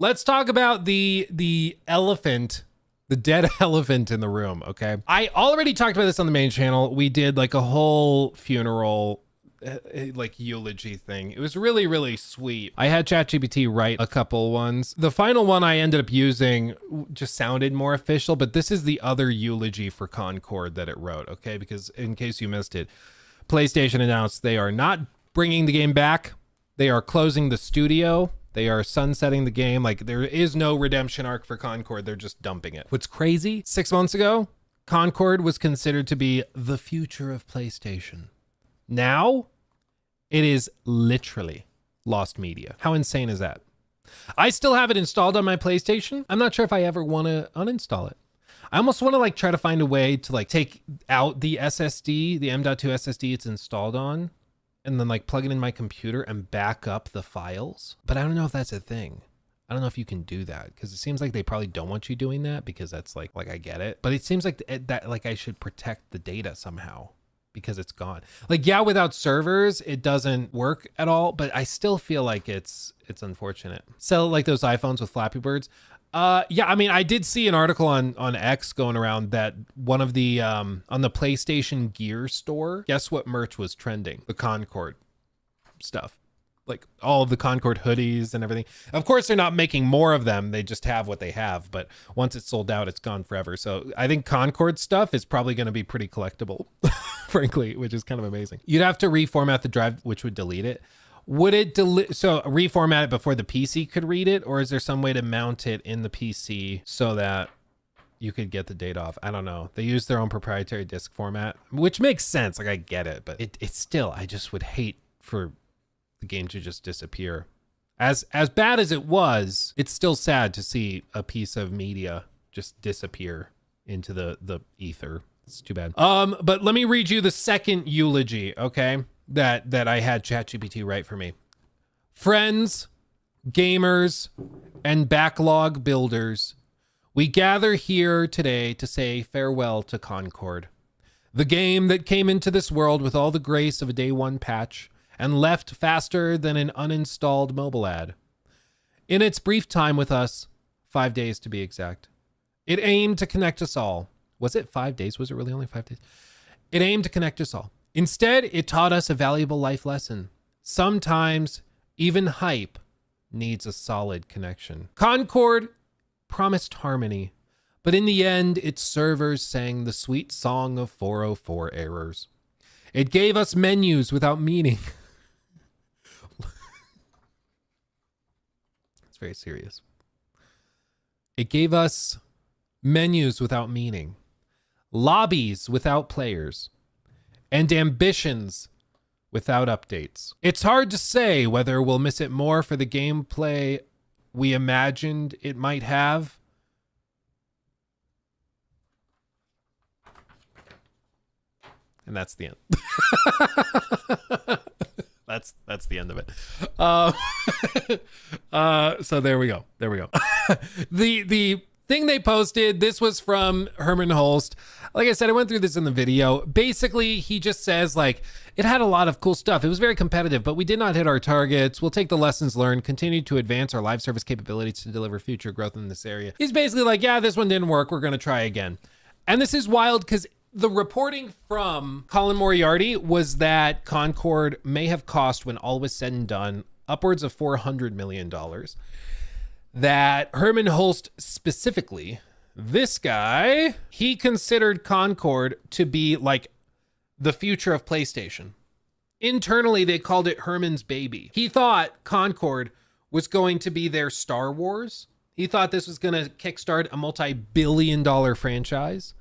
Let's talk about the elephant, the dead elephant in the room, okay? I already talked about this on the main channel. We did like a whole funeral like eulogy thing. It was really, really sweet. I had ChatGPT write a couple ones. The final one I ended up using just sounded more official, but this is the other eulogy for Concord that it wrote, okay? Because in case you missed it, PlayStation announced they are not bringing the game back. They are closing the studio. They are sunsetting the game. Like, there is no redemption arc for Concord. They're just dumping it. What's crazy, 6 months ago, Concord was considered to be the future of PlayStation. Now, it is literally lost media. How insane is that? I still have it installed on my PlayStation. I'm not sure if I ever want to uninstall it. I almost want to like try to find a way to like take out the SSD, the M.2 SSD it's installed on, and then like plug it in my computer and back up the files. But I don't know if that's a thing. I don't know if you can do that, because it seems like they probably don't want you doing that, because that's like I get it. But it seems like that like I should protect the data somehow, because it's gone. Like, yeah, without servers, it doesn't work at all, but I still feel like it's unfortunate. Sell like those iPhones with Flappy Birds. Yeah, I mean, I did see an article on X going around that one of the, on the PlayStation Gear store, guess what merch was trending? The Concord stuff. Like all of the Concord hoodies and everything. Of course, they're not making more of them. They just have what they have. But once it's sold out, it's gone forever. So I think Concord stuff is probably going to be pretty collectible, frankly, which is kind of amazing. You'd have to reformat the drive, which would delete it. Would it so reformat it before the PC could read it? Or is there some way to mount it in the PC so that you could get the data off? I don't know. They use their own proprietary disk format, which makes sense. Like, I get it, but it's still, I just would hate for the game to just disappear. As bad as it was, it's still sad to see a piece of media just disappear into the ether. It's too bad. But let me read you the second eulogy, okay? That I had ChatGPT write for me. Friends, gamers, and backlog builders, we gather here today to say farewell to Concord, the game that came into this world with all the grace of a day one patch and left faster than an uninstalled mobile ad. In its brief time with us, 5 days to be exact, it aimed to connect us all. Was it 5 days? Was it really only 5 days? It aimed to connect us all. Instead, it taught us a valuable life lesson. Sometimes even hype needs a solid connection. Concord promised harmony, but in the end, its servers sang the sweet song of 404 errors. It gave us menus without meaning. It's very serious. It gave us menus without meaning, lobbies without players, and ambitions without updates. It's hard to say whether we'll miss it more for the gameplay we imagined it might have. And that's the end. That's the end of it. So there we go. There we go. The thing they posted, this was from Hermen Hulst. Like I said, I went through this in the video. Basically, he just says, like, it had a lot of cool stuff. It was very competitive, but we did not hit our targets. We'll take the lessons learned, continue to advance our live service capabilities to deliver future growth in this area. He's basically like, yeah, this one didn't work. We're going to try again. And this is wild because the reporting from Colin Moriarty was that Concord may have cost, when all was said and done, upwards of $400 million. That Hermen Hulst specifically, this guy, he considered Concord to be like the future of PlayStation. Internally, they called it Hermen's baby. He thought Concord was going to be their Star Wars. He thought this was going to kickstart a multi-billion-dollar franchise.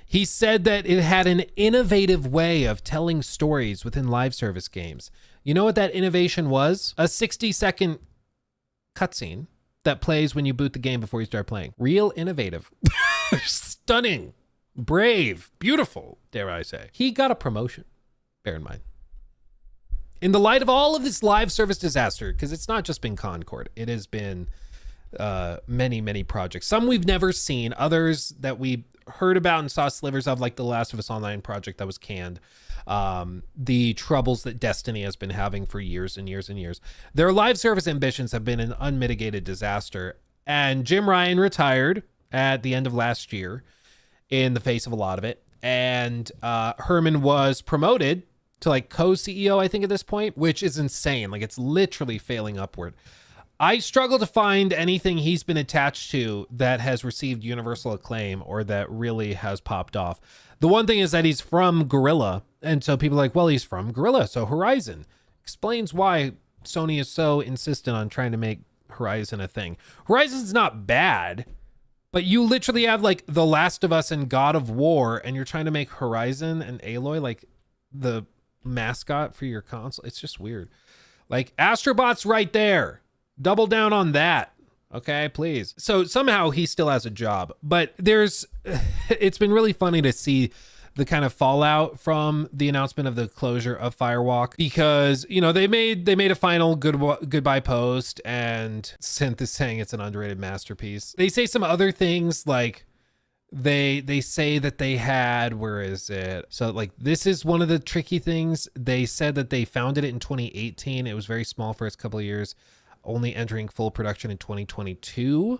He said that it had an innovative way of telling stories within live service games. You know what that innovation was? A 60-second cutscene that plays when you boot the game before you start playing. Real innovative. Stunning. Brave. Beautiful, dare I say. He got a promotion, bear in mind. In the light of all of this live service disaster, because it's not just been Concord, it has been many projects. Some we've never seen, others that we heard about and saw slivers of, like the Last of Us Online project that was canned. The troubles that Destiny has been having for years and years and years. Their live service ambitions have been an unmitigated disaster. And Jim Ryan retired at the end of last year in the face of a lot of it. And Hermen was promoted to like co-CEO, I think, at this point, which is insane. Like, it's literally failing upward. I struggle to find anything he's been attached to that has received universal acclaim or that really has popped off. The one thing is that he's from Guerrilla. And so people are like, well, he's from Guerrilla, so Horizon. Explains why Sony is so insistent on trying to make Horizon a thing. Horizon's not bad, but you literally have like The Last of Us and God of War, and you're trying to make Horizon and Aloy like the mascot for your console. It's just weird. Like, Astrobot's right there. Double down on that. Okay, please. So somehow he still has a job, but it's been really funny to see the kind of fallout from the announcement of the closure of Firewalk, because, you know, they made a final goodbye post, and Synth is saying it's an underrated masterpiece. They say some other things like they say that they had, where is it? So like, this is one of the tricky things. They said that they founded it in 2018. It was very small for its couple of years, only entering full production in 2022.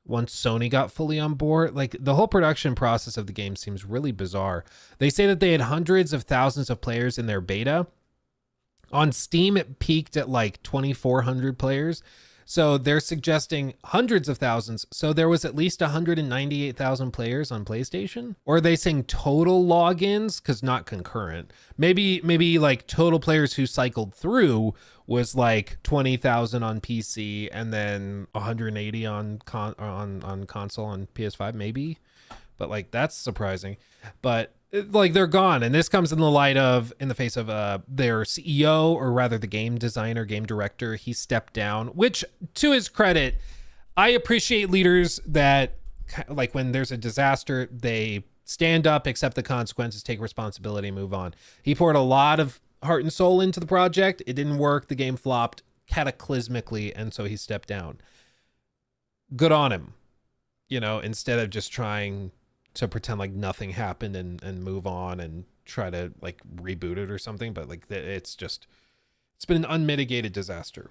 Once Sony got fully on board. Like, the whole production process of the game seems really bizarre. They say that they had hundreds of thousands of players in their beta. On Steam, it peaked at like 2,400 players. So they're suggesting hundreds of thousands. So there was at least 198,000 players on PlayStation? Or are they saying total logins? Because not concurrent. Maybe like total players who cycled through was like 20,000 on PC and then 180 on console on PS5, maybe. But like, that's surprising. But like, they're gone, and this comes in the face of their CEO, or rather the game designer, game director. He stepped down, which, to his credit, I appreciate leaders that, like, when there's a disaster, they stand up, accept the consequences, take responsibility, move on. He poured a lot of heart and soul into the project. It didn't work. The game flopped cataclysmically, and so he stepped down. Good on him, you know, instead of just trying to pretend like nothing happened and move on and try to like reboot it or something. But like, it's been an unmitigated disaster.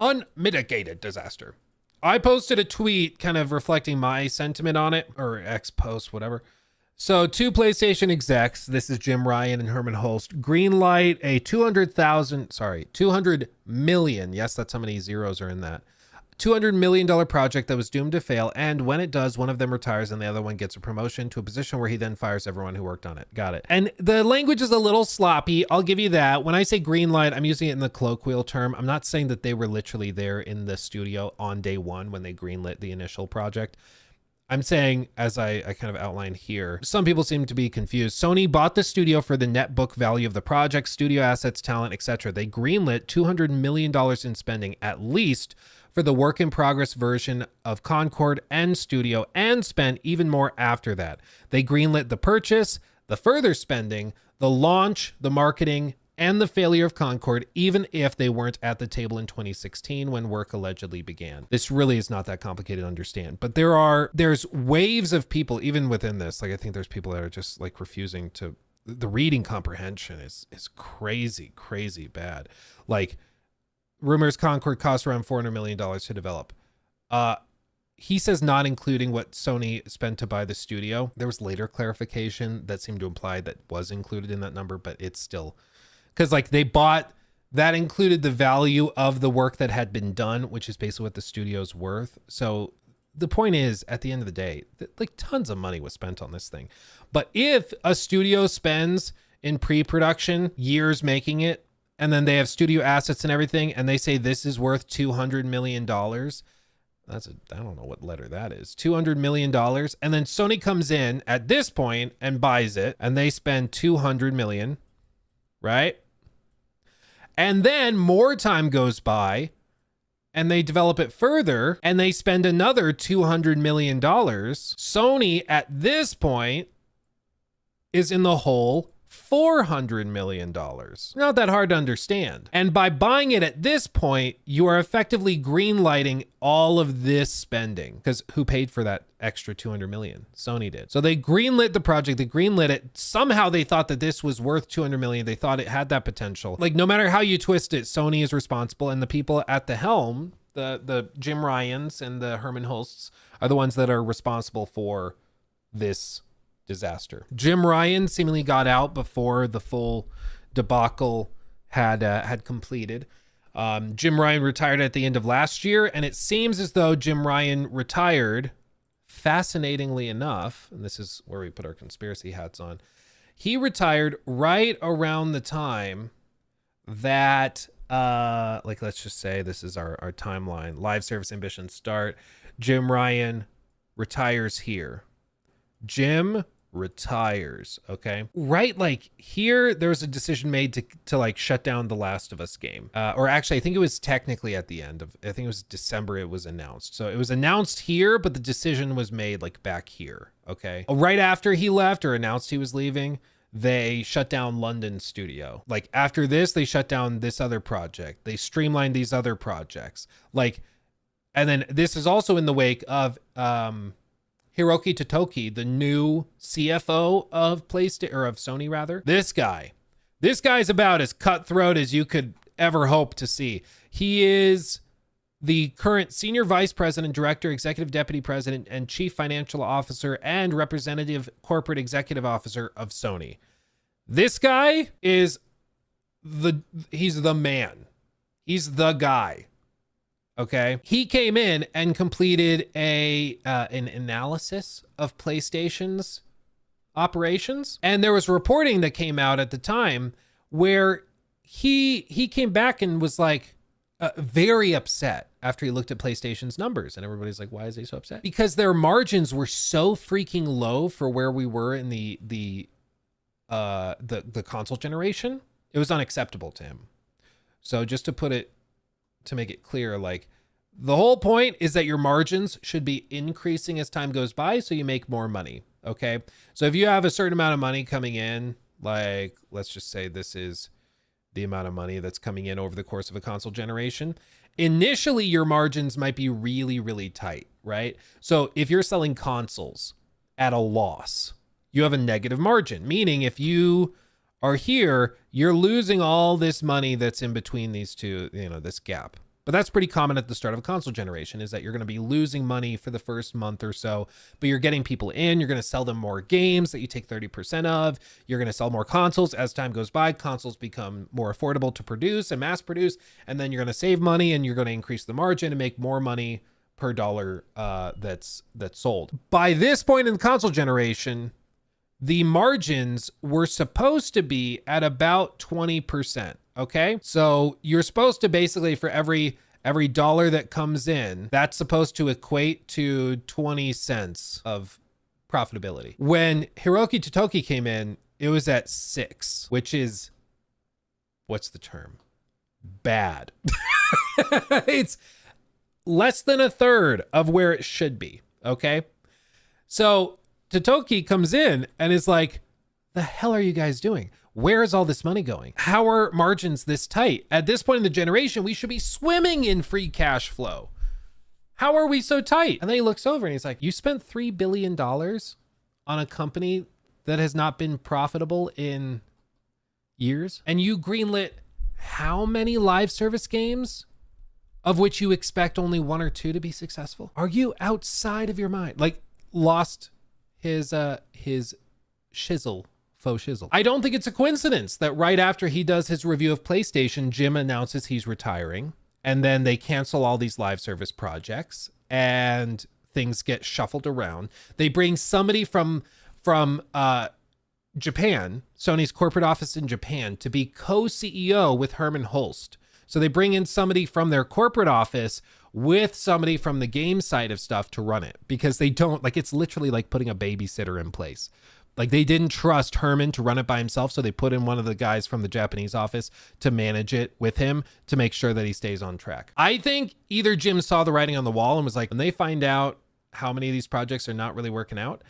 I posted a tweet kind of reflecting my sentiment on it, or X post, whatever. So, two PlayStation execs, this is Jim Ryan and Hermen Hulst, greenlight a 200 million, yes, that's how many zeros are in that, $200 million project that was doomed to fail, and when it does, one of them retires and the other one gets a promotion to a position where he then fires everyone who worked on it. Got it. And the language is a little sloppy, I'll give you that. When I say greenlight, I'm using it in the colloquial term. I'm not saying that they were literally there in the studio on day one when they greenlit the initial project. I'm saying, as I kind of outlined here, some people seem to be confused. Sony bought the studio for the net book value of the project, studio assets, talent, etc. They greenlit $200 million in spending, at least, for the work in progress version of Concord and studio, and spent even more after that. They greenlit the purchase, the further spending, the launch, the marketing, and the failure of Concord, even if they weren't at the table in 2016 when work allegedly began. This really is not that complicated to understand, but there's waves of people even within this. Like, I think there's people that are just like refusing to, the reading comprehension is crazy bad. Like, rumors Concord cost around $400 million to develop. He says not including what Sony spent to buy the studio. There was later clarification that seemed to imply that was included in that number, but it's still, because like, they bought, that included the value of the work that had been done, which is basically what the studio's worth. So the point is, at the end of the day, like, tons of money was spent on this thing. But if a studio spends in pre-production years making it, and then they have studio assets and everything, and they say this is worth $200 million. I don't know what letter that is. $200 million. And then Sony comes in at this point and buys it, and they spend $200 million, right? And then more time goes by, and they develop it further, and they spend another $200 million. Sony at this point is in the hole $400 million. Not that hard to understand. And by buying it at this point, you are effectively greenlighting all of this spending, because who paid for that extra $200 million? Sony did. So they greenlit the project, they greenlit it. Somehow they thought that this was worth $200 million. They thought it had that potential. Like, no matter how you twist it, Sony is responsible, and the people at the helm, The Jim Ryans and the Hermen Hulsts are the ones that are responsible for this disaster. Jim Ryan seemingly got out before the full debacle had completed. Jim Ryan retired at the end of last year, and it seems as though Jim Ryan retired, fascinatingly enough, and this is where we put our conspiracy hats on, he retired right around the time that, like, let's just say this is our timeline. Live service ambitions start. Jim Ryan retires here. Jim retires, okay? Right, like here, there was a decision made to like shut down the Last of Us game. Or actually, I think it was technically at the end of, I think it was December it was announced. So it was announced here, but the decision was made like back here, okay? Right after he left or announced he was leaving, they shut down London studio. Like after this, they shut down this other project. They streamlined these other projects. Like, and then this is also in the wake of, Hiroki Totoki, the new CFO of PlayStation, or of Sony rather. This guy's about as cutthroat as you could ever hope to see. He is the current senior vice president, director, executive deputy president, and chief financial officer and representative corporate executive officer of Sony. This guy is he's the man. He's the guy. Okay. He came in and completed an analysis of PlayStation's operations. And there was reporting that came out at the time where he came back and was like very upset after he looked at PlayStation's numbers. And everybody's like, why is he so upset? Because their margins were so freaking low for where we were in the console generation. It was unacceptable to him. So just to make it clear, like the whole point is that your margins should be increasing as time goes by so you make more money. Okay. So if you have a certain amount of money coming in, like let's just say this is the amount of money that's coming in over the course of a console generation, initially your margins might be really, really tight, right? So if you're selling consoles at a loss, you have a negative margin, meaning if you are here, you're losing all this money that's in between these two, this gap. But that's pretty common at the start of a console generation, is that you're going to be losing money for the first month or so, but you're getting people in, you're going to sell them more games that you take 30% of, you're going to sell more consoles. As time goes by, consoles become more affordable to produce and mass produce, and then you're going to save money and you're going to increase the margin and make more money per dollar that's sold. By this point in the console generation, the margins were supposed to be at about 20%. Okay. So you're supposed to basically, for every dollar that comes in, that's supposed to equate to 20 cents of profitability. When Hiroki Totoki came in, it was at 6, which is, what's the term? Bad. It's less than a third of where it should be. Okay. So Totoki comes in and is like, the hell are you guys doing? Where is all this money going? How are margins this tight? At this point in the generation, we should be swimming in free cash flow. How are we so tight? And then he looks over and he's like, you spent $3 billion on a company that has not been profitable in years? And you greenlit how many live service games of which you expect only 1 or 2 to be successful? Are you outside of your mind? Like, lost his shizzle. Faux shizzle. I don't think it's a coincidence that right after he does his review of PlayStation, Jim announces he's retiring, and then they cancel all these live service projects and things get shuffled around. They bring somebody from Japan, Sony's corporate office in Japan, to be co-CEO with Hermen Hulst. So they bring in somebody from their corporate office with somebody from the game side of stuff to run it, because they don't, like, it's literally like putting a babysitter in place. Like, they didn't trust Herman to run it by himself, so they put in one of the guys from the Japanese office to manage it with him to make sure that he stays on track. I think either Jim saw the writing on the wall and was like, when they find out how many of these projects are not really working out,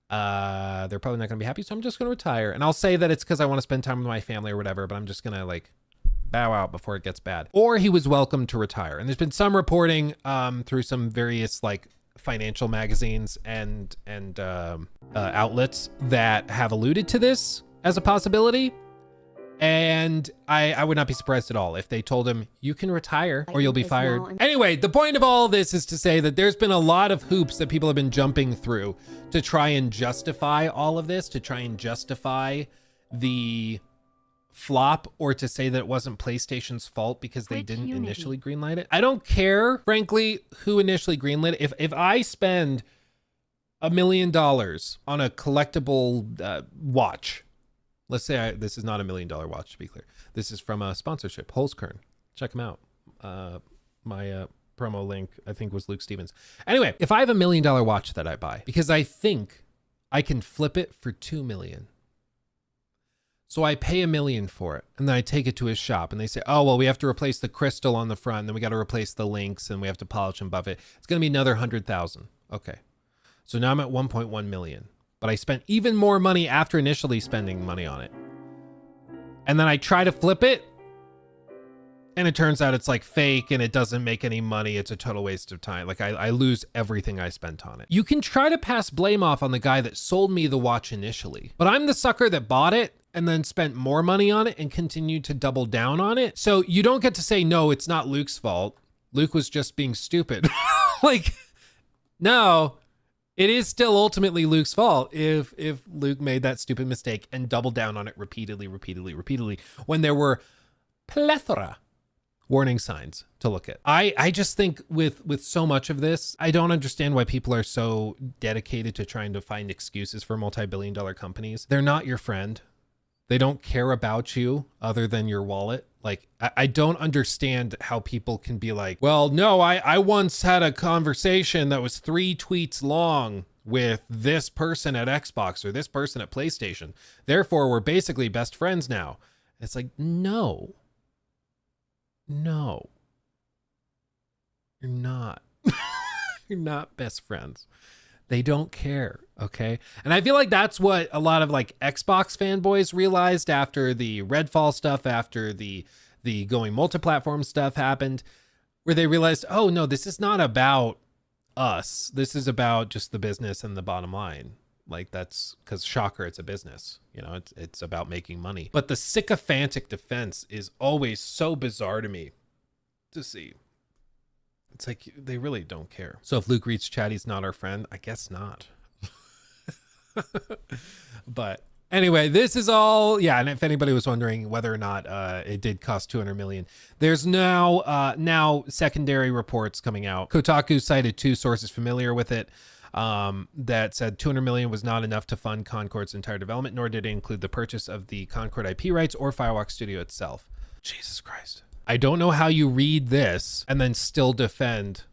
they're probably not going to be happy, so I'm just going to retire. And I'll say that it's because I want to spend time with my family or whatever, but I'm just going to, like, bow out before it gets bad. Or he was welcome to retire. And there's been some reporting through some various, like, financial magazines and outlets that have alluded to this as a possibility. And I would not be surprised at all if they told him, you can retire or you'll be fired. Anyway, the point of all this is to say that there's been a lot of hoops that people have been jumping through to try and justify all of this, to try and justify the flop, or to say that it wasn't PlayStation's fault because they didn't initially greenlight it. I don't care, frankly, who initially greenlit it. If I spend $1 million on a collectible watch, let's say this is not $1 million watch, to be clear. This is from a sponsorship, Holzkern. Check them out. My promo link, I think, was Luke Stevens. Anyway, if I have $1 million watch that I buy because I think I can flip it for $2 million, so I pay $1 million for it, and then I take it to his shop, and they say, oh, well, we have to replace the crystal on the front, and then we got to replace the links, and we have to polish and buff it. It's going to be another 100,000. Okay. So now I'm at 1.1 million, but I spent even more money after initially spending money on it. And then I try to flip it, and it turns out it's like fake, and it doesn't make any money. It's a total waste of time. Like I lose everything I spent on it. You can try to pass blame off on the guy that sold me the watch initially, but I'm the sucker that bought it and then spent more money on it and continued to double down on it. So you don't get to say, no, it's not Luke's fault. Luke was just being stupid. Like, no, it is still ultimately Luke's fault if Luke made that stupid mistake and doubled down on it repeatedly, when there were plethora warning signs to look at. I just think with so much of this, I don't understand why people are so dedicated to trying to find excuses for multi-billion-dollar companies. They're not your friend. They don't care about you other than your wallet. Like, I don't understand how people can be like, well, no, I once had a conversation that was 3 tweets long with this person at Xbox or this person at PlayStation. Therefore, we're basically best friends now. It's like, no, you're not. You're not best friends. They don't care, okay? And I feel like that's what a lot of like Xbox fanboys realized after the Redfall stuff, after the going multi-platform stuff happened, where they realized, oh no, this is not about us. This is about just the business and the bottom line. Like, that's because, shocker, it's a business. You know, it's about making money. But the sycophantic defense is always so bizarre to me to see. It's like, they really don't care. So if Luke reads chat, he's not our friend? I guess not. But anyway, this is all, yeah, and if anybody was wondering whether or not it did cost 200 million, there's now secondary reports coming out. Kotaku cited 2 sources familiar with it that said 200 million was not enough to fund Concord's entire development, nor did it include the purchase of the Concord IP rights or Firewalk Studio itself. Jesus Christ. I don't know how you read this and then still defend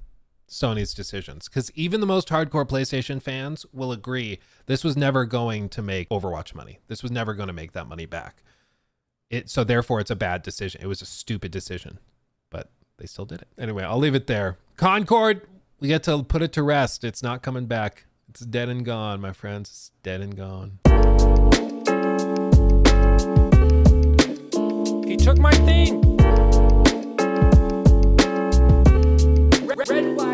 Sony's decisions, because even the most hardcore PlayStation fans will agree this was never going to make Overwatch money. This was never going to make that money back. So therefore, it's a bad decision. It was a stupid decision, but they still did it. Anyway, I'll leave it there. Concord, we get to put it to rest. It's not coming back. It's dead and gone, my friends. It's dead and gone. He took my thing. Red flag.